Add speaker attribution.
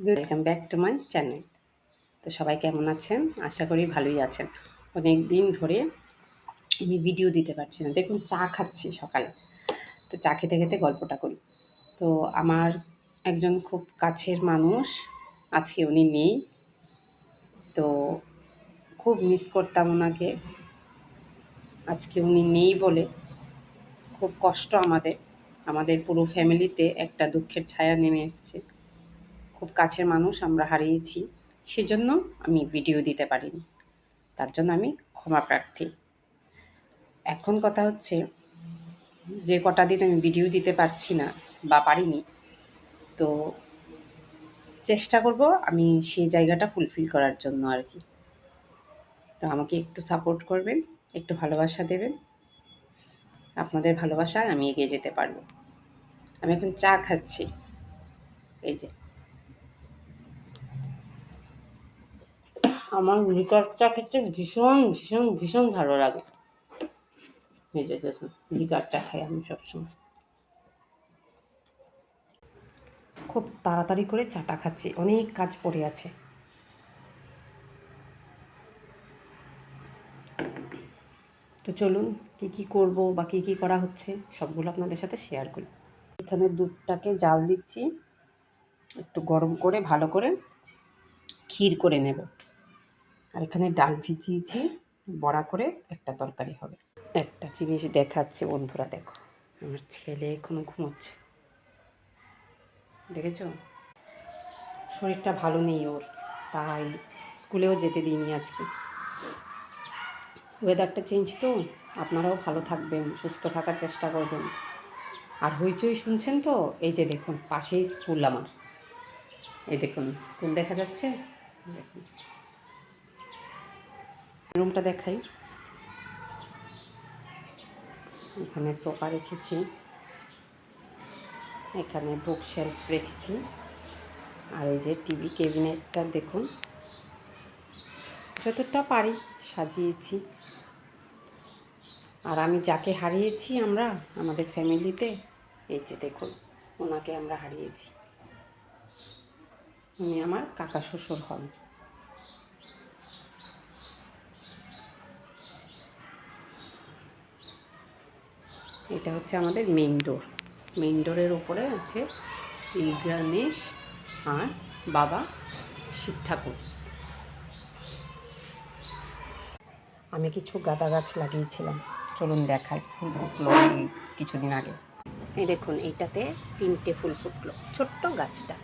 Speaker 1: Welcome back to my channel. তো সবাই কেমন আছেন? আশা করি ভালোই আছেন। অনেক দিন ধরে আমি ভিডিও দিতে পারছি না। দেখুন চা খাচ্ছি সকালে। তো চা খেতে খেতে গল্পটা করি। তো আমার একজন খুব কাছের মানুষ, আজকে উনি নেই। তো খুব মিস করতাম ওনাকে। আজকে উনি নেই বলে খুব কষ্ট আমাদের। আমাদের পুরো ফ্যামিলিতে একটা দুঃখের ছায়া নেমে এসছে। খুব কাছের মানুষ আমরা হারিয়েছি। সেজন্য আমি ভিডিও দিতে পারিনি। তার জন্য আমি ক্ষমা প্রার্থী। এখন কথা হচ্ছে, যে কটা দিন আমি ভিডিও দিতে পারছি না বা পারিনি, তো চেষ্টা করব আমি সেই জায়গাটা ফুলফিল করার জন্য আর কি। তো আমাকে একটু সাপোর্ট করবেন, একটু ভালোবাসা দেবেন। আপনাদের ভালোবাসায় আমি এগিয়ে যেতে পারবো। আমি এখন চা খাচ্ছি, এই যে। আমার লিকার চা খেতে ভীষণ ভীষণ ভীষণ ভালো লাগে। এই যে দেখুন, লিকার চা খাই আমি সবসময়। খুব তাড়াতাড়ি করে চাটা খাচ্ছি, অনেক কাজ পড়ে আছে। তো চলুন কী কী করবো বা কী কী করা হচ্ছে সবগুলো আপনাদের সাথে শেয়ার করি। এখানে দুধটাকে জাল দিচ্ছি, একটু গরম করে ভালো করে ক্ষীর করে নেব। আর এখানে ডাল ভিজিয়েছি, বড়া করে একটা তরকারি হবে। একটা জিনিস দেখাচ্ছে বন্ধুরা, দেখো আমার ছেলে এখনো ঘুমোচ্ছে, দেখেছো? শরীরটা ভালো নেই ওর, তাই স্কুলেও যেতে দিইনি আজকে। ওয়েদারটা চেঞ্জ তো, আপনারাও ভালো থাকবেন, সুস্থ থাকার চেষ্টা করবেন। আর হইচই শুনছেন তো, এই যে দেখুন পাশেই স্কুল আমার, এই দেখুন স্কুল দেখা যাচ্ছে। দেখুন রুমটা দেখাই। এখানে সোফা রেখেছি, এখানে বুক শেলফ রেখেছি, আর এই যে টিভি ক্যাবিনেটটা দেখুন, যতটা পারি সাজিয়েছি। আর আমি যাকে হারিয়েছি আমরা আমাদের ফ্যামিলিতে, এই যে দেখুন ওনাকে আমরা হারিয়েছি। উনি আমার কাকা শ্বশুর হন। এটা হচ্ছে আমাদের মেইন ডোর। মেইন ডোরের ওপরে আছে শ্রী গণেশ আর বাবা শিব ঠাকুর। আমি কিছু গাঁদা গাছ লাগিয়েছিলাম, চলুন দেখাই। ফুল ফুটলো কিছুদিন আগে। এই দেখুন এইটাতে 3টে ফুল ফুটলো, ছোট্ট গাছটা।